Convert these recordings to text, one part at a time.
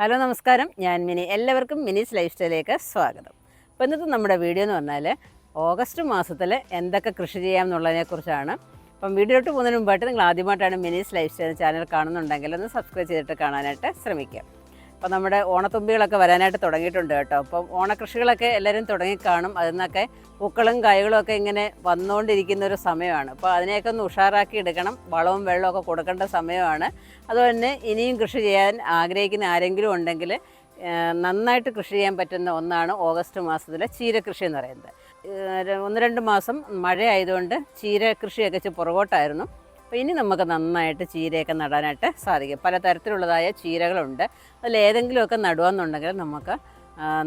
Hello നമസ്കാരം, ഞാൻ mini. എല്ലാവർക്കും മിനീസ് ലൈഫ് സ്റ്റൈലിലേക്ക് സ്വാഗതം. അപ്പോൾ ഇന്നത്തെ നമ്മുടെ വീഡിയോ എന്ന് പറഞ്ഞാൽ ഓഗസ്റ്റ് മാസത്തിൽ എന്തൊക്കെ കൃഷി ചെയ്യാം എന്നുള്ളതിനെക്കുറിച്ചാണ്. അപ്പം വീഡിയോട്ട് പോകുന്നതിന് മുമ്പായിട്ട് നിങ്ങൾ ആദ്യമായിട്ടാണ് മിനീസ് ലൈഫ് സ്റ്റൈൽ ചാനൽ കാണുന്നുണ്ടെങ്കിൽ ഒന്ന് സബ്സ്ക്രൈബ് ചെയ്തിട്ട് കാണാനായിട്ട് ശ്രമിക്കുക. അപ്പോൾ നമ്മുടെ ഓണത്തുമ്പികളൊക്കെ വരാനായിട്ട് തുടങ്ങിയിട്ടുണ്ട് കേട്ടോ. അപ്പം ഓണക്കൃഷികളൊക്കെ എല്ലാവരും തുടങ്ങിക്കാണും. അതിൽ നിന്നൊക്കെ പൂക്കളും കായ്കളും ഒക്കെ ഇങ്ങനെ വന്നുകൊണ്ടിരിക്കുന്ന ഒരു സമയമാണ്. അപ്പോൾ അതിനെയൊക്കെ ഒന്ന് ഉഷാറാക്കി എടുക്കണം. വളവും വെള്ളമൊക്കെ കൊടുക്കേണ്ട സമയമാണ്. അതുപോലെ തന്നെ ഇനിയും കൃഷി ചെയ്യാൻ ആഗ്രഹിക്കുന്ന ആരെങ്കിലും ഉണ്ടെങ്കിൽ നന്നായിട്ട് കൃഷി ചെയ്യാൻ പറ്റുന്ന ഒന്നാണ് ഓഗസ്റ്റ് മാസത്തിലെ ചീരകൃഷി എന്ന് പറയുന്നത്. 1-2 മാസം മഴ ആയതുകൊണ്ട് ചീര കൃഷിയൊക്കെ പുറകോട്ടായിരുന്നു. അപ്പോൾ ഇനി നമുക്ക് നന്നായിട്ട് ചീരയൊക്കെ നടാനായിട്ട് സാധിക്കും. പലതരത്തിലുള്ളതായ ചീരകളുണ്ട്. അതിലേതെങ്കിലുമൊക്കെ നടുകയെന്നുണ്ടെങ്കിൽ നമുക്ക്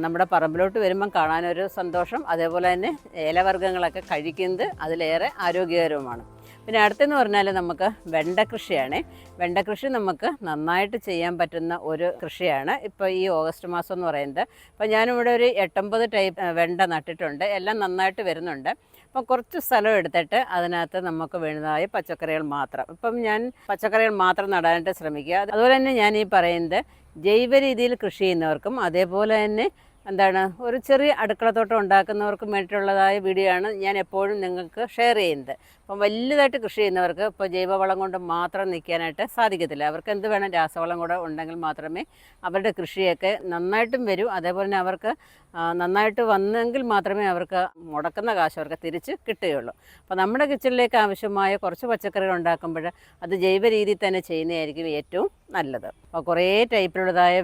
നമ്മുടെ പറമ്പിലോട്ട് വരുമ്പം കാണാനൊരു സന്തോഷം. അതേപോലെ തന്നെ ഇലവർഗ്ഗങ്ങളൊക്കെ കഴിക്കുന്നത് അതിലേറെ ആരോഗ്യകരവുമാണ്. പിന്നെ അടുത്തെന്ന് പറഞ്ഞാൽ നമുക്ക് വെണ്ട കൃഷിയാണ്. വെണ്ട കൃഷി നമുക്ക് നന്നായിട്ട് ചെയ്യാൻ പറ്റുന്ന ഒരു കൃഷിയാണ് ഇപ്പോൾ ഈ ഓഗസ്റ്റ് മാസം എന്ന് പറയുന്നത്. അപ്പോൾ ഞാനിവിടെ ഒരു 8-9 ടൈപ്പ് വെണ്ട നട്ടിട്ടുണ്ട്. എല്ലാം നന്നായിട്ട് വരുന്നുണ്ട്. അപ്പം കുറച്ച് സ്ഥലം എടുത്തിട്ട് അതിനകത്ത് നമുക്ക് വേണ്ടതായ പച്ചക്കറികൾ മാത്രം, ഇപ്പം ഞാൻ പച്ചക്കറികൾ മാത്രം നടാനായിട്ട് ശ്രമിക്കുക. അതുപോലെ തന്നെ ഞാൻ ഈ പറയുന്നത് ജൈവ രീതിയിൽ കൃഷി ചെയ്യുന്നവർക്കും അതേപോലെ തന്നെ ഒരു ചെറിയ അടുക്കളത്തോട്ടം ഉണ്ടാക്കുന്നവർക്കും വേണ്ടിയിട്ടുള്ളതായ വീഡിയോ ആണ് ഞാൻ എപ്പോഴും നിങ്ങൾക്ക് ഷെയർ ചെയ്യുന്നത്. അപ്പം വലുതായിട്ട് കൃഷി ചെയ്യുന്നവർക്ക് ഇപ്പോൾ ജൈവവളം കൊണ്ട് മാത്രം നിൽക്കാനായിട്ട് സാധിക്കത്തില്ല. അവർക്ക് എന്ത് വേണം, രാസവളം കൂടെ ഉണ്ടെങ്കിൽ മാത്രമേ അവരുടെ കൃഷിയൊക്കെ നന്നായിട്ടും വരൂ. അതേപോലെ തന്നെ അവർക്ക് നന്നായിട്ട് വന്നെങ്കിൽ മാത്രമേ അവർക്ക് മുടക്കുന്ന കാശ് അവർക്ക് തിരിച്ച് കിട്ടുകയുള്ളൂ. അപ്പോൾ നമ്മുടെ കിച്ചണിലേക്ക് ആവശ്യമായ കുറച്ച് പച്ചക്കറികൾ ഉണ്ടാക്കുമ്പോൾ അത് ജൈവ രീതിയിൽ തന്നെ ചെയ്യുന്നതായിരിക്കും ഏറ്റവും നല്ലത്. അപ്പോൾ കുറേ ടൈപ്പിലുള്ളതായ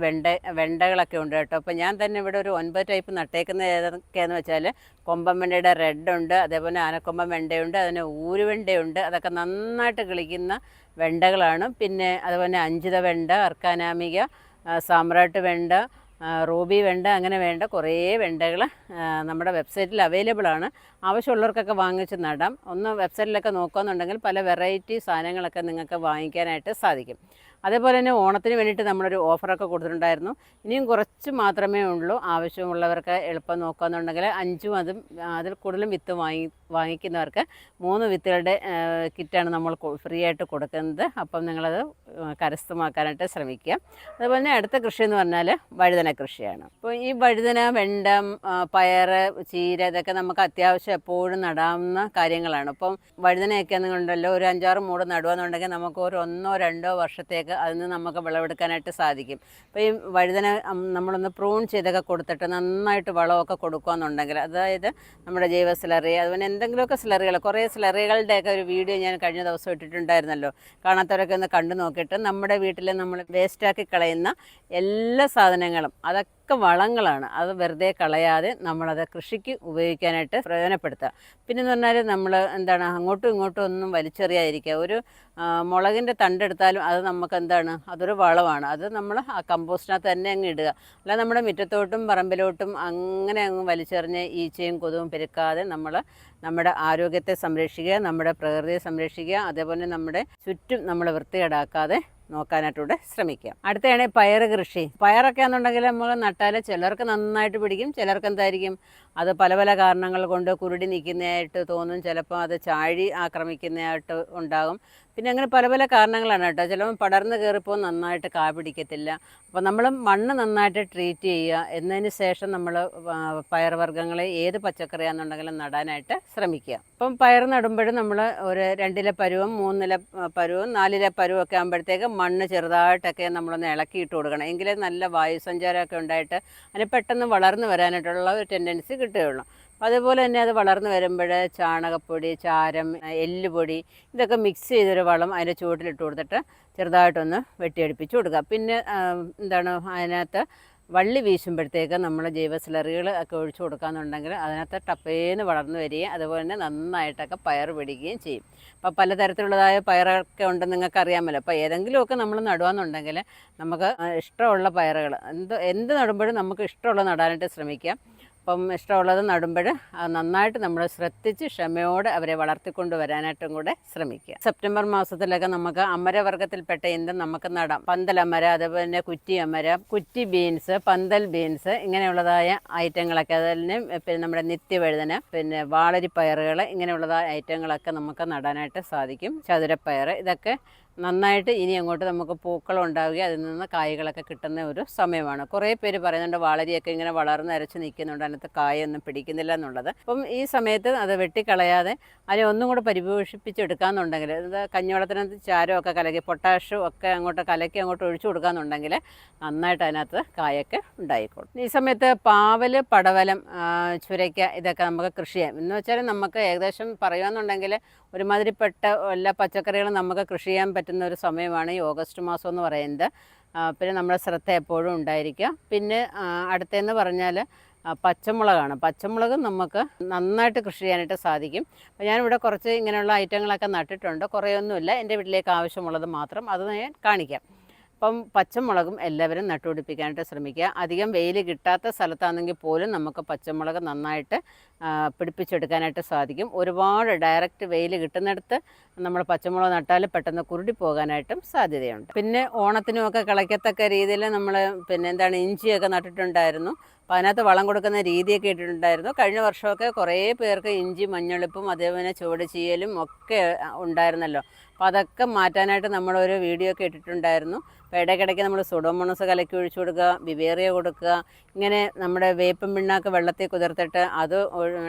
വെണ്ടകളൊക്കെ ഉണ്ട് കേട്ടോ. അപ്പോൾ ഞാൻ തന്നെ ഇവിടെ ഒരു 9 ടൈപ്പ് നട്ടേക്കുന്നത് ഏതൊക്കെയാണെന്ന് വെച്ചാൽ കൊമ്പൻ വെണ്ടയുടെ റെഡ് ഉണ്ട്, അതേപോലെ ആനക്കൊമ്പൻ വെണ്ടയുണ്ട്, അതിന് ഊരുവെണ്ടയുണ്ട്. അതൊക്കെ നന്നായിട്ട് കിളിക്കുന്ന വെണ്ടകളാണ്. പിന്നെ അതുപോലെ അഞ്ചിത വെണ്ട, അർക്കാനാമിക, സാമ്രാട്ട് വെണ്ട, റൂബി വെണ്ട, അങ്ങനെ വേണ്ട കുറേ വെണ്ടകൾ നമ്മുടെ വെബ്സൈറ്റിൽ അവൈലബിളാണ്. ആവശ്യമുള്ളവർക്കൊക്കെ വാങ്ങിച്ച് നടാം. ഒന്ന് വെബ്സൈറ്റിലൊക്കെ നോക്കുകയെന്നുണ്ടെങ്കിൽ പല വെറൈറ്റി സാധനങ്ങളൊക്കെ നിങ്ങൾക്ക് വാങ്ങിക്കാനായിട്ട് സാധിക്കും. അതേപോലെ തന്നെ ഓണത്തിന് വേണ്ടിയിട്ട് നമ്മളൊരു ഓഫറൊക്കെ കൊടുത്തിട്ടുണ്ടായിരുന്നു. ഇനിയും കുറച്ച് മാത്രമേ ഉള്ളൂ. ആവശ്യമുള്ളവർക്ക് എളുപ്പം നോക്കുകയെന്നുണ്ടെങ്കിൽ 5ഉം അതിൽ കൂടുതലും വിത്ത് വാങ്ങിക്കുന്നവർക്ക് 3 വിത്തുകളുടെ കിറ്റാണ് നമ്മൾ ഫ്രീ ആയിട്ട് കൊടുക്കുന്നത്. അപ്പം നിങ്ങളത് കരസ്ഥമാക്കാനായിട്ട് ശ്രമിക്കുക. അതുപോലെ തന്നെ അടുത്ത കൃഷി എന്ന് പറഞ്ഞാൽ വഴുതന കൃഷിയാണ്. അപ്പോൾ ഈ വഴുതന, വെണ്ട, പയർ, ചീര ഇതൊക്കെ നമുക്ക് അത്യാവശ്യം എപ്പോഴും നടാവുന്ന കാര്യങ്ങളാണ്. അപ്പം വഴുതനയൊക്കെ എന്നുണ്ടല്ലോ ഒരു 5-6 മൂട് നടുകയെന്നുണ്ടെങ്കിൽ നമുക്ക് ഒരു 1-2 വർഷത്തേക്ക് അതിൽ നിന്ന് നമുക്ക് വിളവെടുക്കാനായിട്ട് സാധിക്കും. അപ്പോൾ ഈ വഴുതന നമ്മളൊന്ന് പ്രൂൺ ചെയ്തൊക്കെ കൊടുത്തിട്ട് നന്നായിട്ട് വളമൊക്കെ കൊടുക്കുകയെന്നുണ്ടെങ്കിൽ, അതായത് നമ്മുടെ ജൈവ സ്ലറി, അതുപോലെ എന്തെങ്കിലുമൊക്കെ സ്ലറികൾ, കുറേ സ്ലറികളുടെയൊക്കെ ഒരു വീഡിയോ ഞാൻ കഴിഞ്ഞ ദിവസം ഇട്ടിട്ടുണ്ടായിരുന്നല്ലോ. കാണാത്തവരൊക്കെ ഒന്ന് കണ്ടു നോക്കിയിട്ട് നമ്മുടെ വീട്ടിൽ നമ്മൾ വേസ്റ്റാക്കി കളയുന്ന എല്ലാ സാധനങ്ങളും അതൊക്കെ വളങ്ങളാണ്. അത് വെറുതെ കളയാതെ നമ്മളത് കൃഷിക്ക് ഉപയോഗിക്കാനായിട്ട് പ്രയോജനപ്പെടുത്തുക. പിന്നെന്ന് പറഞ്ഞാൽ നമ്മൾ അങ്ങോട്ടും ഇങ്ങോട്ടും ഒന്നും വലിച്ചെറിയാതിരിക്കുക. ഒരു മുളകിൻ്റെ തണ്ടെടുത്താലും അത് നമുക്ക് അതൊരു വളമാണ്. അത് നമ്മൾ ആ കമ്പോസ്റ്റിനകത്ത് തന്നെ അങ്ങ് ഇടുക. അല്ലാതെ നമ്മുടെ മുറ്റത്തോട്ടും പറമ്പിലോട്ടും അങ്ങനെ അങ്ങ് വലിച്ചെറിഞ്ഞ് ഈച്ചയും കൊതുവും പെരുക്കാതെ നമ്മൾ നമ്മുടെ ആരോഗ്യത്തെ സംരക്ഷിക്കുക, നമ്മുടെ പ്രകൃതിയെ സംരക്ഷിക്കുക, അതേപോലെ നമ്മുടെ ചുറ്റും നമ്മൾ വൃത്തികേടാക്കാതെ നോക്കാനായിട്ടൂടെ ശ്രമിക്കുക. അടുത്തതാണ് പയർ കൃഷി. പയറൊക്കെ ആണെന്നുണ്ടെങ്കിൽ നമ്മൾ നട്ടാൽ ചിലർക്ക് നന്നായിട്ട് പിടിക്കും, ചിലർക്ക് അത് പല പല കാരണങ്ങൾ കൊണ്ട് കുരുടി നിൽക്കുന്നതായിട്ട് തോന്നും. ചിലപ്പോൾ അത് ചാഴി ആക്രമിക്കുന്നതായിട്ട് ഉണ്ടാകും. പിന്നെ അങ്ങനെ പല പല കാരണങ്ങളാണ് കേട്ടോ. ചിലപ്പോൾ പടർന്ന് കയറിപ്പോൾ നന്നായിട്ട് കാ പിടിക്കത്തില്ല. അപ്പോൾ നമ്മൾ മണ്ണ് നന്നായിട്ട് ട്രീറ്റ് ചെയ്യുക. എന്നതിന് ശേഷം നമ്മൾ പയർ വർഗ്ഗങ്ങളെ ഏത് പച്ചക്കറിയാണെന്നുണ്ടെങ്കിലും നടാനായിട്ട് ശ്രമിക്കുക. അപ്പം പയർ നടുമ്പോഴും നമ്മൾ ഒരു 2 ഇല പരുവം, 3 ഇല പരുവം, 4 ഇല പരുവം ഒക്കെ ആകുമ്പോഴത്തേക്ക് മണ്ണ് ചെറുതായിട്ടൊക്കെ നമ്മളൊന്ന് ഇളക്കിയിട്ട് കൊടുക്കണം. എങ്കിലേ നല്ല വായുസഞ്ചാരമൊക്കെ ഉണ്ടായിട്ട് അതിന് പെട്ടെന്ന് വളർന്നു വരാനായിട്ടുള്ള ഒരു ടെൻഡൻസി കിട്ടുകയുള്ളൂ. അതുപോലെ തന്നെ അത് വളർന്നു വരുമ്പോൾ ചാണകപ്പൊടി, ചാരം, എല്ലുപൊടി ഇതൊക്കെ മിക്സ് ചെയ്തൊരു വളം അതിൻ്റെ ചുവട്ടിലിട്ട് കൊടുത്തിട്ട് ചെറുതായിട്ടൊന്ന് വെട്ടിയടിപ്പിച്ച് കൊടുക്കുക. പിന്നെ അതിനകത്ത് വള്ളി വീശുമ്പോഴത്തേക്ക് നമ്മൾ ജൈവ സ്ലറികൾ ഒക്കെ ഒഴിച്ചു കൊടുക്കുകയെന്നുണ്ടെങ്കിൽ അതിനകത്ത് ടപ്പേന്ന് വളർന്നു വരികയും അതുപോലെ തന്നെ നന്നായിട്ടൊക്കെ പയർ പിടിക്കുകയും ചെയ്യും. അപ്പോൾ പലതരത്തിലുള്ളതായ പയറൊക്കെ ഉണ്ടെന്ന് നിങ്ങൾക്ക് അറിയാമല്ലോ. അപ്പോൾ ഏതെങ്കിലുമൊക്കെ നമ്മൾ നടുകയെന്നുണ്ടെങ്കിൽ നമുക്ക് ഇഷ്ടമുള്ള പയറുകൾ എന്ത് നടുമ്പോഴും നമുക്ക് ഇഷ്ടമുള്ളത് നടാനായിട്ട് ശ്രമിക്കാം. അപ്പം ഇഷ്ടമുള്ളത് നടുമ്പോൾ നന്നായിട്ട് നമ്മൾ ശ്രദ്ധിച്ച് ക്ഷമയോടെ അവരെ വളർത്തിക്കൊണ്ട് വരാനായിട്ടും കൂടെ ശ്രമിക്കുക. സെപ്റ്റംബർ മാസത്തിലൊക്കെ നമുക്ക് അമരവർഗ്ഗത്തിൽപ്പെട്ട എന്തും നമുക്ക് നടാം. പന്തലമര, അതുപോലെ തന്നെ കുറ്റി അമര, കുറ്റി ബീൻസ്, പന്തൽ ബീൻസ് ഇങ്ങനെയുള്ളതായ ഐറ്റങ്ങളൊക്കെ, അതുപോലെ പിന്നെ നമ്മുടെ നിത്യവഴുതന, പിന്നെ വാളരിപ്പയറുകൾ ഇങ്ങനെയുള്ളതായ ഐറ്റങ്ങളൊക്കെ നമുക്ക് നടാനായിട്ട് സാധിക്കും. ചതുരപ്പയർ ഇതൊക്കെ നന്നായിട്ട് ഇനി അങ്ങോട്ട് നമുക്ക് പൂക്കൾ ഉണ്ടാവുകയും അതിൽ നിന്ന് കായ്കളൊക്കെ കിട്ടുന്ന ഒരു സമയമാണ്. കുറേ പേര് പറയുന്നുണ്ട് വാളരിയൊക്കെ ഇങ്ങനെ വളർന്ന് അരച്ച് നിൽക്കുന്നുണ്ട്, അതിനകത്ത് കായൊന്നും പിടിക്കുന്നില്ല എന്നുള്ളത്. അപ്പം ഈ സമയത്ത് അത് വെട്ടിക്കളയാതെ അതിനെ ഒന്നും കൂടെ പരിപോഷിപ്പിച്ചെടുക്കാമെന്നുണ്ടെങ്കിൽ, ഇത് കഞ്ഞിവെള്ളത്തിനകത്ത് ചാരമൊക്കെ കലക്കി പൊട്ടാഷും ഒക്കെ അങ്ങോട്ട് കലക്കി അങ്ങോട്ട് ഒഴിച്ചു കൊടുക്കാമെന്നുണ്ടെങ്കിൽ നന്നായിട്ട് അതിനകത്ത് കായൊക്കെ ഉണ്ടായിക്കോളും. ഈ സമയത്ത് പാവൽ, പടവലം, ചുരയ്ക്ക ഇതൊക്കെ നമുക്ക് കൃഷി ചെയ്യാം. എന്ന് വെച്ചാൽ നമുക്ക് ഏകദേശം പറയുകയെന്നുണ്ടെങ്കിൽ ഒരുമാതിരിപ്പെട്ട എല്ലാ പച്ചക്കറികളും നമുക്ക് കൃഷി ചെയ്യാൻ പറ്റുന്ന ഒരു സമയമാണ് ഈ ഓഗസ്റ്റ് മാസം എന്ന് പറയുന്നത്. പിന്നെ നമ്മുടെ ശ്രദ്ധ എപ്പോഴും ഉണ്ടായിരിക്കുക. പിന്നെ അടുത്തതെന്ന് പറഞ്ഞാൽ പച്ചമുളകാണ്. പച്ചമുളക് നമുക്ക് നന്നായിട്ട് കൃഷി ചെയ്യാനായിട്ട് സാധിക്കും. അപ്പോൾ ഞാനിവിടെ കുറച്ച് ഇങ്ങനെയുള്ള ഐറ്റങ്ങളൊക്കെ നട്ടിട്ടുണ്ട്. കുറേയൊന്നുമില്ല, എൻ്റെ വീട്ടിലേക്ക് ആവശ്യമുള്ളത് മാത്രം അത് ഞാൻ കാണിക്കാം. അപ്പം പച്ചമുളകും എല്ലാവരും നട്ടുപിടിപ്പിക്കാനായിട്ട് ശ്രമിക്കുക. അധികം വെയിൽ കിട്ടാത്ത സ്ഥലത്താണെങ്കിൽ പോലും നമുക്ക് പച്ചമുളക് നന്നായിട്ട് പിടിപ്പിച്ചെടുക്കാനായിട്ട് സാധിക്കും. ഒരുപാട് ഡയറക്റ്റ് വെയിൽ കിട്ടുന്നിടത്ത് നമ്മൾ പച്ചമുളക് നട്ടാൽ പെട്ടെന്ന് കുരുടി പോകാനായിട്ടും സാധ്യതയുണ്ട്. പിന്നെ ഓണത്തിനുമൊക്കെ കളയ്ക്കത്തക്ക രീതിയിൽ നമ്മൾ ഇഞ്ചിയൊക്കെ നട്ടിട്ടുണ്ടായിരുന്നു. അപ്പോൾ അതിനകത്ത് വളം കൊടുക്കുന്ന രീതിയൊക്കെ ഇട്ടിട്ടുണ്ടായിരുന്നു. കഴിഞ്ഞ വർഷമൊക്കെ കുറേ പേർക്ക് ഇഞ്ചി മഞ്ഞളിപ്പും അതേപോലെ ചുവട് ചീയലും ഒക്കെ ഉണ്ടായിരുന്നല്ലോ. അപ്പോൾ അതൊക്കെ മാറ്റാനായിട്ട് നമ്മളൊരു വീഡിയോ ഒക്കെ ഇട്ടിട്ടുണ്ടായിരുന്നു. അപ്പോൾ ഇടയ്ക്കിടയ്ക്ക് നമ്മൾ സുഡോമോണസ് കലക്കി ഒഴിച്ചു കൊടുക്കുക, ബിവേറിയ കൊടുക്കുക, ഇങ്ങനെ നമ്മുടെ വേപ്പും പിണ്ണാക്ക് വെള്ളത്തിൽ കുതിർത്തിട്ട് അത്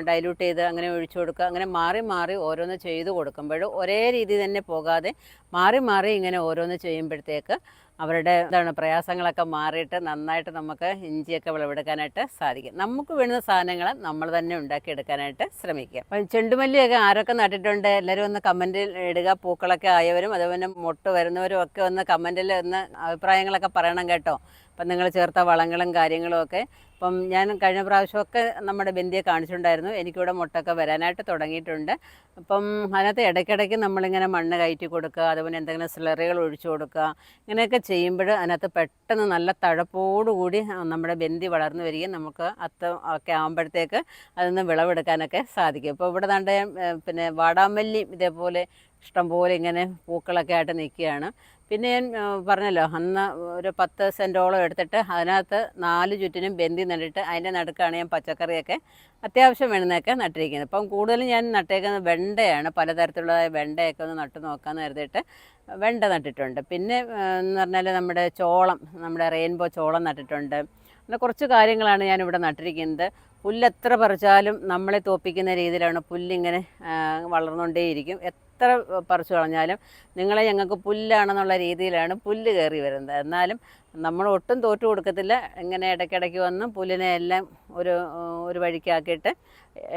ഡൈല്യൂട്ട് ചെയ്ത് അങ്ങനെ ഒഴിച്ചു കൊടുക്കുക. അങ്ങനെ മാറി മാറി ഓരോന്ന് ചെയ്ത് കൊടുക്കുമ്പോൾ ഒരേ രീതി തന്നെ പോകാതെ മാറി മാറി ഇങ്ങനെ ഓരോന്ന് ചെയ്യുമ്പോഴത്തേക്ക് അവരുടെ പ്രയാസങ്ങളൊക്കെ മാറിയിട്ട് നന്നായിട്ട് നമുക്ക് ഇഞ്ചിയൊക്കെ വിളവെടുക്കാനായിട്ട് സാധിക്കും. നമുക്ക് വേണ്ടുന്ന സാധനങ്ങൾ നമ്മൾ തന്നെ ഉണ്ടാക്കിയെടുക്കാനായിട്ട് ശ്രമിക്കുക. അപ്പം ചെണ്ടുമല്ലിയൊക്കെ ആരൊക്കെ നട്ടിട്ടുണ്ട് എല്ലാവരും ഒന്ന് കമൻറ്റിൽ ഇടുക. പൂക്കളൊക്കെ ആയവരും അതുപോലെ മൊട്ട് വരുന്നവരും ഒക്കെ ഒന്ന് കമൻറ്റിൽ ഒന്ന് അഭിപ്രായങ്ങളൊക്കെ പറയണം കേട്ടോ. അപ്പം നിങ്ങൾ ചേർത്ത വളങ്ങളും കാര്യങ്ങളും ഒക്കെ. അപ്പം ഞാൻ കഴിഞ്ഞ പ്രാവശ്യമൊക്കെ നമ്മുടെ ബന്ധിയെ കാണിച്ചിട്ടുണ്ടായിരുന്നു. എനിക്കിവിടെ മുട്ടൊക്കെ വരാനായിട്ട് തുടങ്ങിയിട്ടുണ്ട്. അപ്പം അതിനകത്ത് ഇടയ്ക്കിടയ്ക്ക് നമ്മളിങ്ങനെ മണ്ണ് കയറ്റി കൊടുക്കുക, അതുപോലെ എന്തെങ്കിലും സ്ലറികൾ ഒഴിച്ചു കൊടുക്കുക. ഇങ്ങനെയൊക്കെ ചെയ്യുമ്പോൾ അതിനകത്ത് പെട്ടെന്ന് നല്ല തഴപ്പോടുകൂടി നമ്മുടെ ബന്ധി വളർന്നു വരികയും നമുക്ക് അത്തം ഒക്കെ ആകുമ്പോഴത്തേക്ക് അതിൽ നിന്ന് വിളവെടുക്കാനൊക്കെ സാധിക്കും. ഇപ്പോൾ ഇവിടെ ദാണ്ടെ വാടാമല്ലി ഇതേപോലെ ഇഷ്ടംപോലെ ഇങ്ങനെ പൂക്കളൊക്കെ ആയിട്ട് നിൽക്കുകയാണ്. പിന്നെ ഞാൻ പറഞ്ഞല്ലോ, അന്ന് ഒരു 10 സെൻറ്റോളം എടുത്തിട്ട് അതിനകത്ത് 4 ചുറ്റിനും ബന്തി നട്ടിട്ട് അതിൻ്റെ നടുക്കാണ് ഞാൻ പച്ചക്കറിയൊക്കെ അത്യാവശ്യം വേണമെന്നൊക്കെ നട്ടിരിക്കുന്നത്. ഇപ്പം കൂടുതലും ഞാൻ നട്ടേക്കുന്നത് വെണ്ടയാണ്. പലതരത്തിലുള്ളതായ വെണ്ടയൊക്കെ ഒന്ന് നട്ടു നോക്കാമെന്ന് കരുതിയിട്ട് വെണ്ട നട്ടിട്ടുണ്ട്. പിന്നെ എന്ന് പറഞ്ഞാൽ നമ്മുടെ ചോളം, നമ്മുടെ റെയിൻബോ ചോളം നട്ടിട്ടുണ്ട്. അങ്ങനെ കുറച്ച് കാര്യങ്ങളാണ് ഞാനിവിടെ നട്ടിരിക്കുന്നത്. പുല്ല് എത്ര പറിച്ചാലും നമ്മളെ തോപ്പിക്കുന്ന രീതിയിലാണ് പുല്ലിങ്ങനെ വളർന്നുകൊണ്ടേയിരിക്കും. എത്ര പറിച്ചു കളഞ്ഞാലും ഞങ്ങൾക്ക് പുല്ലാണെന്നുള്ള രീതിയിലാണ് പുല്ല് കയറി വരുന്നത്. എന്നാലും നമ്മൾ ഒട്ടും തോറ്റു കൊടുക്കത്തില്ല. ഇങ്ങനെ ഇടയ്ക്കിടയ്ക്ക് വന്ന് പുല്ലിനെ എല്ലാം ഒരു വഴിക്കാക്കിയിട്ട്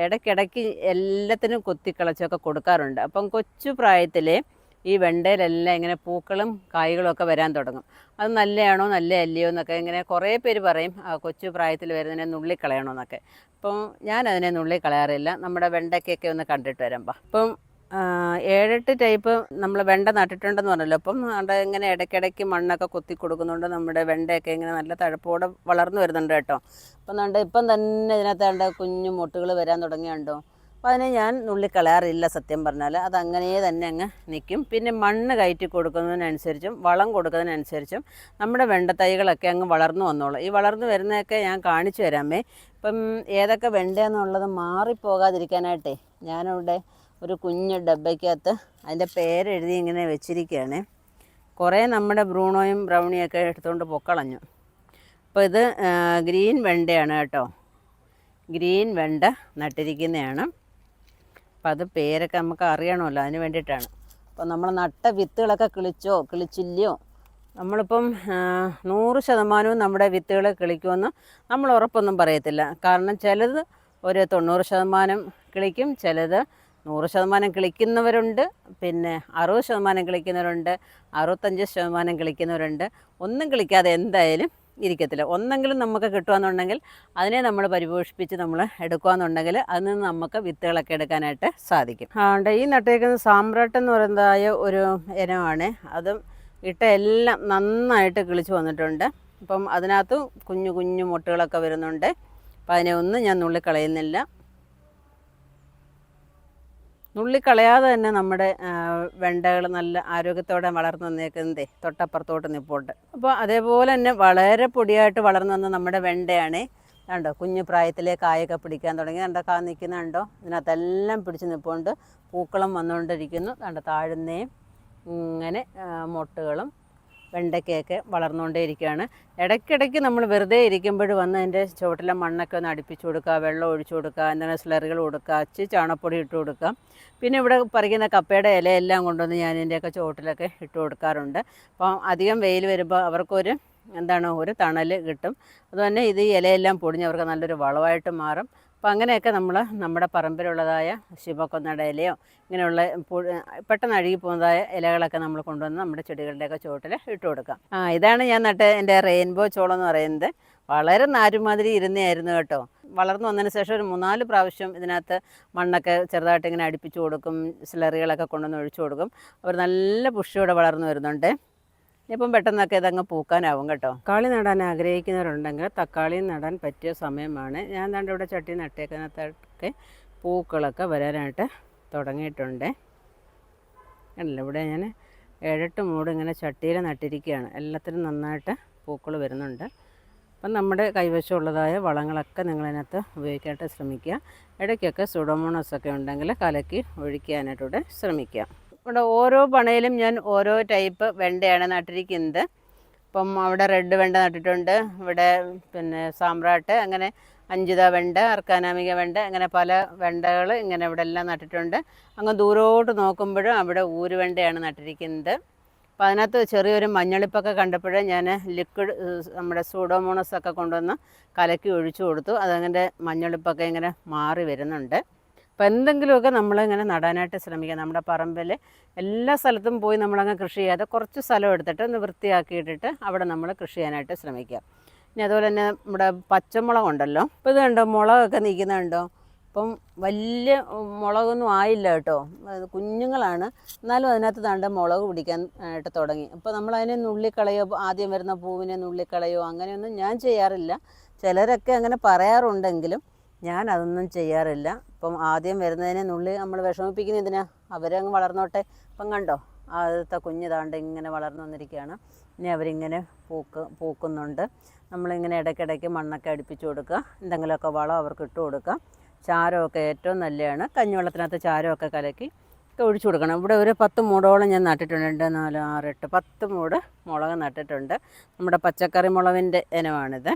ഇടയ്ക്കിടയ്ക്ക് എല്ലാത്തിനും കൊത്തിക്കളച്ചൊക്കെ കൊടുക്കാറുണ്ട്. അപ്പം കൊച്ചു പ്രായത്തിലെ ഈ വെണ്ടയിലെല്ലാം ഇങ്ങനെ പൂക്കളും കായ്കളും ഒക്കെ വരാൻ തുടങ്ങും. അത് നല്ലതാണോ നല്ലതല്ലയോ എന്നൊക്കെ ഇങ്ങനെ കുറേ പേര് പറയും, കൊച്ചു പ്രായത്തിൽ വരുന്നതിനെ നുള്ളിക്കളയണമെന്നൊക്കെ. അപ്പം ഞാനതിനെ നുള്ളിക്കളയാറില്ല. നമ്മുടെ വെണ്ടയ്ക്കൊക്കെ ഒന്ന് കണ്ടിട്ട് വരാം. അപ്പം 7-8 ടൈപ്പ് നമ്മൾ വെണ്ട നട്ടിട്ടുണ്ടെന്ന് പറഞ്ഞല്ലോ. അപ്പം അവിടെ ഇങ്ങനെ ഇടയ്ക്കിടയ്ക്ക് മണ്ണൊക്കെ കൊത്തി കൊടുക്കുന്നുണ്ട്. നമ്മുടെ വെണ്ടയൊക്കെ ഇങ്ങനെ നല്ല തഴപ്പോടെ വളർന്നു വരുന്നുണ്ട് കേട്ടോ. അപ്പം ഇപ്പം തന്നെ ഇതിനകത്ത് കുഞ്ഞു മൊട്ടുകൾ വരാൻ തുടങ്ങിയുണ്ടോ. അപ്പോൾ അതിനെ ഞാൻ നുള്ളിക്കളയാറില്ല സത്യം പറഞ്ഞാൽ. അതങ്ങനെ തന്നെ അങ്ങ് നിൽക്കും. പിന്നെ മണ്ണ് കയറ്റി കൊടുക്കുന്നതിനനുസരിച്ചും വളം കൊടുക്കുന്നതിനനുസരിച്ചും നമ്മുടെ വെണ്ടത്തൈകളൊക്കെ അങ്ങ് വളർന്നു വന്നോളൂ. ഈ വളർന്നു വരുന്നതൊക്കെ ഞാൻ കാണിച്ചു തരാമേ. ഇപ്പം ഏതൊക്കെ വെണ്ടയെന്നുള്ളത് മാറിപ്പോകാതിരിക്കാനായിട്ടേ ഞാനിവിടെ ഒരു കുഞ്ഞ് ഡബ്ബയ്ക്കകത്ത് അതിൻ്റെ പേരെഴുതി ഇങ്ങനെ വെച്ചിരിക്കുകയാണ്. കുറേ നമ്മുടെ ബ്രൂണോയും ബ്രൗണിയൊക്കെ എടുത്തുകൊണ്ട് പൊക്കളഞ്ഞു. അപ്പോൾ ഇത് ഗ്രീൻ വെണ്ടയാണ് കേട്ടോ. ഗ്രീൻ വെണ്ട നട്ടിരിക്കുന്നതാണ്. അപ്പോൾ അത് പേരൊക്കെ നമുക്ക് അറിയണമല്ലോ, അതിന് വേണ്ടിയിട്ടാണ്. അപ്പോൾ നമ്മൾ നട്ട വിത്തുകളൊക്കെ കിളിച്ചില്ലയോ, നമ്മളിപ്പം 100% നമ്മുടെ വിത്തുകൾ കിളിക്കുമെന്ന് നമ്മൾ ഉറപ്പൊന്നും പറയത്തില്ല. കാരണം ചിലത് ഒരു 90% കിളിക്കും, ചിലത് 100% കിളിക്കുന്നവരുണ്ട്, പിന്നെ 60% കിളിക്കുന്നവരുണ്ട്, 65% കിളിക്കുന്നവരുണ്ട്. ഒന്നും കിളിക്കാതെ എന്തായാലും ഇരിക്കത്തില്ല. ഒന്നെങ്കിലും നമുക്ക് കിട്ടുകയെന്നുണ്ടെങ്കിൽ അതിനെ നമ്മൾ പരിപോഷിപ്പിച്ച് നമ്മൾ എടുക്കുകയെന്നുണ്ടെങ്കിൽ അതിൽ നിന്ന് നമുക്ക് വിത്തുകളൊക്കെ എടുക്കാനായിട്ട് സാധിക്കും. ഈ നട്ടേക്കുന്ന സാമ്രാട്ട് എന്ന് പറയുന്നതായ ഒരു ഇനമാണ്. അതും ഇട്ട എല്ലാം നന്നായിട്ട് കിളിച്ച് വന്നിട്ടുണ്ട്. അപ്പം അതിനകത്ത് കുഞ്ഞു കുഞ്ഞു മുട്ടുകളൊക്കെ വരുന്നുണ്ട്. അപ്പം അതിനെ ഒന്നും ഞാൻ നുള്ളിക്കളയുന്നില്ല. നുള്ളിക്കളയാതെ തന്നെ നമ്മുടെ വെണ്ടകൾ നല്ല ആരോഗ്യത്തോടെ വളർന്നു വന്നേക്കുന്നതേ തൊട്ടപ്പുറത്തോട്ട് നിൽപ്പുണ്ട്. അപ്പോൾ അതേപോലെ തന്നെ വളരെ പൊടിയായിട്ട് വളർന്നു വന്ന നമ്മുടെ വെണ്ടയാണ്. കണ്ടോ, കുഞ്ഞു പ്രായത്തിലെ കായൊക്കെ പിടിക്കാൻ തുടങ്ങി. കണ്ടോ, കാ നിൽക്കുന്നുണ്ടോ, ഇതിനകത്തെല്ലാം പിടിച്ച് നിൽപ്പുണ്ട്. പൂക്കളം വന്നുകൊണ്ടിരിക്കുന്നു. കണ്ടോ, താഴുന്നേയും ഇങ്ങനെ മൊട്ടുകളും വെണ്ടയ്ക്കയൊക്കെ വളർന്നുകൊണ്ടേയിരിക്കുകയാണ്. ഇടയ്ക്കിടയ്ക്ക് നമ്മൾ വെറുതെ ഇരിക്കുമ്പോൾ വന്ന് അതിൻ്റെ ചുവട്ടിലെ മണ്ണൊക്കെ ഒന്ന് അടുപ്പിച്ച് കൊടുക്കുക, വെള്ളം ഒഴിച്ചു കൊടുക്കുക, എന്തെങ്കിലും സ്ലറികൾ കൊടുക്കുക, ചാണകപ്പൊടി ഇട്ട് കൊടുക്കുക. പിന്നെ ഇവിടെ പറിക്കുന്ന കപ്പയുടെ ഇലയെല്ലാം കൊണ്ടുവന്ന് ഞാൻ ഇതിൻ്റെയൊക്കെ ചുവട്ടിലൊക്കെ ഇട്ട് കൊടുക്കാറുണ്ട്. അപ്പം അധികം വെയിൽ വരുമ്പോൾ അവർക്കൊരു ഒരു തണൽ കിട്ടും. അതുതന്നെ ഇത് ഈ ഇലയെല്ലാം പൊടിഞ്ഞ് അവർക്ക് നല്ലൊരു വളമായിട്ട് മാറും. അപ്പോൾ അങ്ങനെയൊക്കെ നമ്മൾ നമ്മുടെ പറമ്പിലുള്ളതായ ശിവക്കൊന്നയുടെ ഇലയോ ഇങ്ങനെയുള്ള പെട്ടെന്ന് അഴുകി പോകുന്നതായ ഇലകളൊക്കെ നമ്മൾ കൊണ്ടുവന്ന് നമ്മുടെ ചെടികളുടെയൊക്കെ ചുവട്ടിൽ ഇട്ട് കൊടുക്കാം. ഇതാണ് ഞാൻ നട്ട് എൻ്റെ റെയിൻബോ ചോളം എന്ന് പറയുന്നത്. വളരെ നാരുമാതിരി ഇരുന്നതായിരുന്നു കേട്ടോ. വളർന്നു വന്നതിന് ശേഷം ഒരു 3-4 പ്രാവശ്യം ഇതിനകത്ത് മണ്ണൊക്കെ ചെറുതായിട്ട് ഇങ്ങനെ അടുപ്പിച്ച് കൊടുക്കും, സ്ലറികളൊക്കെ കൊണ്ടുവന്ന് ഒഴിച്ചു കൊടുക്കും. അവർ നല്ല പുഷ്ടിയോടെ വളർന്നു വരുന്നുണ്ട്. ഇപ്പം പെട്ടെന്നൊക്കെ ഇതങ്ങ് പൂക്കാനാവും കേട്ടോ. തക്കാളി നടാൻ ആഗ്രഹിക്കുന്നവരുണ്ടെങ്കിൽ തക്കാളി നടാൻ പറ്റിയ സമയമാണ്. ഞാൻ ദാണ്ട് ഇവിടെ ചട്ടി നട്ടേക്കുന്നതൊക്കെ പൂക്കളൊക്കെ വരാനായിട്ട് തുടങ്ങിയിട്ടുണ്ട്. അല്ല, ഇവിടെ ഞാൻ 7-8 മൂട് ഇങ്ങനെ ചട്ടിയിൽ നട്ടിരിക്കുകയാണ്. എല്ലാത്തിനും നന്നായിട്ട് പൂക്കൾ വരുന്നുണ്ട്. അപ്പം നമ്മുടെ കൈവശമുള്ളതായ വളങ്ങളൊക്കെ നിങ്ങളതിനകത്ത് ഉപയോഗിക്കാനായിട്ട് ശ്രമിക്കുക. ഇടയ്ക്കൊക്കെ സുഡോമോണസൊക്കെ ഉണ്ടെങ്കിൽ കലക്കി ഒഴിക്കാനായിട്ടൂടെ ശ്രമിക്കുക. ഇവിടെ ഓരോ പണയിലും ഞാൻ ഓരോ ടൈപ്പ് വെണ്ടയാണ് നട്ടിരിക്കുന്നത്. ഇപ്പം അവിടെ റെഡ് വെണ്ട നട്ടിട്ടുണ്ട്, ഇവിടെ പിന്നെ സാമ്രാട്ട്, അങ്ങനെ അഞ്ചിത വെണ്ട, അർക്കാനാമിക വെണ്ട, അങ്ങനെ പല വെണ്ടകൾ ഇങ്ങനെ ഇവിടെ എല്ലാം നട്ടിട്ടുണ്ട്. അങ്ങ് ദൂരോട്ട് നോക്കുമ്പോഴും അവിടെ ഊരുവെണ്ടയാണ് നട്ടിരിക്കുന്നത്. അപ്പോൾ അതിനകത്ത് ചെറിയൊരു മഞ്ഞളിപ്പൊക്കെ കണ്ടപ്പോഴേ ഞാൻ ലിക്വിഡ് നമ്മുടെ സൂഡോമോണസൊക്കെ കൊണ്ടുവന്ന് കലക്കി ഒഴിച്ചു കൊടുത്തു. അതങ്ങനെ മഞ്ഞളിപ്പൊക്കെ ഇങ്ങനെ മാറി വരുന്നുണ്ട്. അപ്പോൾ എന്തെങ്കിലുമൊക്കെ നമ്മളിങ്ങനെ നടാനായിട്ട് ശ്രമിക്കുക. നമ്മുടെ പറമ്പിൽ എല്ലാ സ്ഥലത്തും പോയി നമ്മളങ്ങ് കൃഷി ചെയ്യാതെ കുറച്ച് സ്ഥലം എടുത്തിട്ട് ഒന്ന് വൃത്തിയാക്കിയിട്ടിട്ട് അവിടെ നമ്മൾ കൃഷി ചെയ്യാനായിട്ട് ശ്രമിക്കുക. ഇനി അതുപോലെ തന്നെ നമ്മുടെ പച്ചമുളകുണ്ടല്ലോ, ഇപ്പോൾ ഇത് കണ്ടോ, മുളകൊക്കെ നിൽക്കുന്നുണ്ടോ. അപ്പം വലിയ മുളകൊന്നും ആയില്ല കേട്ടോ, കുഞ്ഞുങ്ങളാണ്. എന്നാലും അതിനകത്ത് താണ്ട മുളക് പിടിക്കാൻ ആയിട്ട് തുടങ്ങി. അപ്പോൾ നമ്മളതിനെ നുള്ളിക്കളയോ, ആദ്യം വരുന്ന പൂവിനെ നുള്ളിക്കളയോ അങ്ങനെയൊന്നും ഞാൻ ചെയ്യാറില്ല. ചിലരൊക്കെ അങ്ങനെ പറയാറുണ്ടെങ്കിലും ഞാൻ അതൊന്നും ചെയ്യാറില്ല. ഇപ്പം ആദ്യം വരുന്നതിനെ നുള്ളി നമ്മൾ വിഷമിപ്പിക്കുന്ന ഇതിനാ, അവരങ്ങ് വളർന്നോട്ടെ. ഇപ്പം കണ്ടോ, ആദ്യത്തെ കുഞ്ഞ് താണ്ട് ഇങ്ങനെ വളർന്നു വന്നിരിക്കുകയാണ്. ഇനി അവരിങ്ങനെ പൂക്കുന്നുണ്ട്. നമ്മളിങ്ങനെ ഇടയ്ക്കിടയ്ക്ക് മണ്ണൊക്കെ അടുപ്പിച്ച് കൊടുക്കുക, എന്തെങ്കിലുമൊക്കെ വളം അവർക്ക് ഇട്ട് കൊടുക്കുക. ചാരമൊക്കെ ഏറ്റവും നല്ലതാണ്. കഞ്ഞിവെള്ളത്തിനകത്ത് ചാരമൊക്കെ കലക്കി ഒഴിച്ചു കൊടുക്കണം. ഇവിടെ ഒരു 10 മൂടോളം ഞാൻ നട്ടിട്ടുണ്ട്. 4, 6, 8, 10 മൂട് മുളക് നട്ടിട്ടുണ്ട്. നമ്മുടെ പച്ചക്കറി മുളകിൻ്റെ ഇനമാണിത്,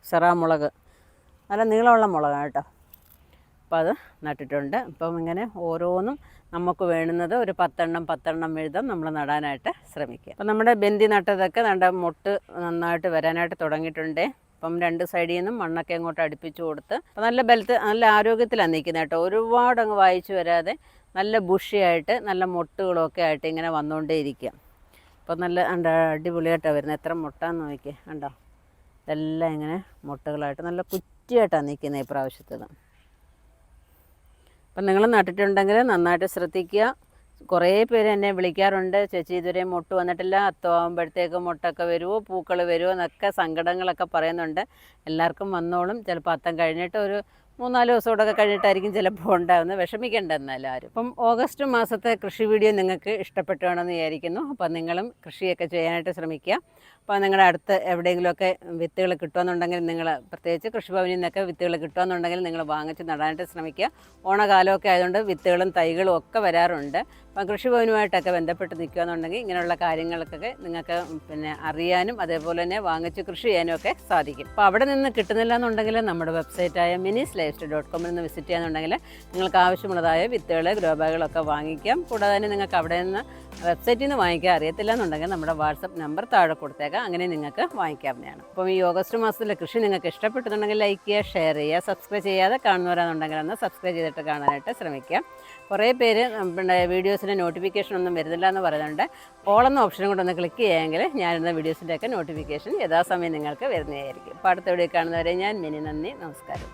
സെറാ മുളക്. നല്ല നീളമുള്ള മുളകാണ് കേട്ടോ. അപ്പോൾ അത് നട്ടിട്ടുണ്ട്. അപ്പം ഇങ്ങനെ ഓരോന്നും നമുക്ക് വേണ്ടുന്നത് ഒരു 10 വീതം നമ്മൾ നടാനായിട്ട് ശ്രമിക്കുക. അപ്പം നമ്മുടെ ബന്ദി നട്ടതൊക്കെ നല്ല മൊട്ട് നന്നായിട്ട് വരാനായിട്ട് തുടങ്ങിയിട്ടുണ്ട്. അപ്പം 2 സൈഡിൽ നിന്നും മണ്ണൊക്കെ അങ്ങോട്ട് അടുപ്പിച്ച് കൊടുത്ത് അപ്പം നല്ല ബലത്ത് നല്ല ആരോഗ്യത്തിലാണ് നിൽക്കുന്നത് കേട്ടോ. ഒരുപാട് അങ്ങ് വായിച്ചു വരാതെ നല്ല ബുഷിയായിട്ട് നല്ല മൊട്ടുകളൊക്കെ ആയിട്ട് ഇങ്ങനെ വന്നുകൊണ്ടേ ഇരിക്കുക. അപ്പം നല്ല അടിപൊളിയായിട്ടാണ് വരുന്നത്. എത്ര മുട്ടാന്ന് നോക്കിയേ, കണ്ടോ. ഇതെല്ലാം ഇങ്ങനെ മുട്ടകളായിട്ട് നല്ല കുറ്റിയായിട്ടാണ് നിൽക്കുന്നത് ഈ പ്രാവശ്യത്തേത്. അപ്പം നിങ്ങൾ നട്ടിട്ടുണ്ടെങ്കിൽ നന്നായിട്ട് ശ്രദ്ധിക്കുക. കുറേ പേര് എന്നെ വിളിക്കാറുണ്ട്, ചേച്ചി ഇതുവരെ മൊട്ട് വന്നിട്ടില്ല, അത്തമാകുമ്പോഴത്തേക്ക് മൊട്ടൊക്കെ വരുമോ, പൂക്കൾ വരുമോ എന്നൊക്കെ സങ്കടങ്ങളൊക്കെ പറയുന്നുണ്ട്. എല്ലാവർക്കും വന്നോളും. ചിലപ്പോൾ അത്തം കഴിഞ്ഞിട്ട് ഒരു 3-4 ദിവസമോടൊക്കെ കഴിഞ്ഞിട്ടായിരിക്കും ചിലപ്പോൾ ഉണ്ടാകുന്നത്. വിഷമിക്കേണ്ട എന്നാലും ആരും. അപ്പം ഓഗസ്റ്റ് മാസത്തെ കൃഷി വീഡിയോ നിങ്ങൾക്ക് ഇഷ്ടപ്പെട്ടുവാണെന്ന് വിചാരിക്കുന്നു. അപ്പം നിങ്ങളും കൃഷിയൊക്കെ ചെയ്യാനായിട്ട് ശ്രമിക്കുക. അപ്പോൾ നിങ്ങളുടെ അടുത്ത് എവിടെയെങ്കിലുമൊക്കെ വിത്തുകൾ കിട്ടുമെന്നുണ്ടെങ്കിൽ നിങ്ങൾ, പ്രത്യേകിച്ച് കൃഷിഭവനിൽ നിന്നൊക്കെ വിത്തുകൾ കിട്ടുമെന്നുണ്ടെങ്കിൽ നിങ്ങൾ വാങ്ങിച്ച് നടാനായിട്ട് ശ്രമിക്കുക. ഓണകാലമൊക്കെ ആയതുകൊണ്ട് വിത്തുകളും തൈകളും ഒക്കെ വരാറുണ്ട്. അപ്പം കൃഷിഭവനുമായിട്ടൊക്കെ ബന്ധപ്പെട്ട് നിൽക്കുകയെന്നുണ്ടെങ്കിൽ ഇങ്ങനെയുള്ള കാര്യങ്ങൾക്കൊക്കെ നിങ്ങൾക്ക് പിന്നെ അറിയാനും അതേപോലെ തന്നെ വാങ്ങിച്ച് കൃഷി ചെയ്യാനും ഒക്കെ സാധിക്കും. അപ്പോൾ അവിടെ നിന്ന് കിട്ടുന്നില്ല എന്നുണ്ടെങ്കിൽ നമ്മുടെ വെബ്സൈറ്റായ minisLifestyle.com നിന്ന് വിസിറ്റ് ചെയ്യാന്നുണ്ടെങ്കിൽ നിങ്ങൾക്ക് ആവശ്യമുള്ളതായ വിത്തുകൾ, ഗ്രോ ബാഗുകളൊക്കെ വാങ്ങിക്കാം. കൂടാതെ തന്നെ നിങ്ങൾക്ക് അവിടെ നിന്ന് വെബ്സൈറ്റിൽ നിന്ന് വാങ്ങിക്കാൻ അറിയത്തില്ല എന്നുണ്ടെങ്കിൽ നമ്മുടെ വാട്സപ്പ് നമ്പർ താഴെ കൊടുത്തേക്കാം, അങ്ങനെ നിങ്ങൾക്ക് വാങ്ങിക്കാവുന്നതാണ്. അപ്പം ഈ ഓഗസ്റ്റ് മാസത്തിലെ കൃഷി നിങ്ങൾക്ക് ഇഷ്ടപ്പെട്ടുന്നുണ്ടെങ്കിൽ ലൈക്ക് ചെയ്യുക, ഷെയർ ചെയ്യുക. സബ്സ്ക്രൈബ് ചെയ്യാതെ കാണുന്നവരാണെന്നുണ്ടെങ്കിൽ ഒന്ന് സബ്സ്ക്രൈബ് ചെയ്തിട്ട് കാണാനായിട്ട് ശ്രമിക്കുക. കുറേ പേര് പിന്നെ വീഡിയോസിൻ്റെ നോട്ടിഫിക്കേഷൻ ഒന്നും വരുന്നില്ല എന്ന് പറയുന്നുണ്ട്. ഓൾ എന്ന ഓപ്ഷനും കൂടെ ഒന്ന് ക്ലിക്ക് ചെയ്യുമെങ്കിൽ ഞാനിരുന്ന വീഡിയോസിൻ്റെയൊക്കെ നോട്ടിഫിക്കേഷൻ യഥാസമയം നിങ്ങൾക്ക് വരുന്നതായിരിക്കും. അപ്പോൾ അടുത്ത വീഡിയോ കാണുന്നവരെ ഞാൻ മിനി, നന്ദി, നമസ്കാരം.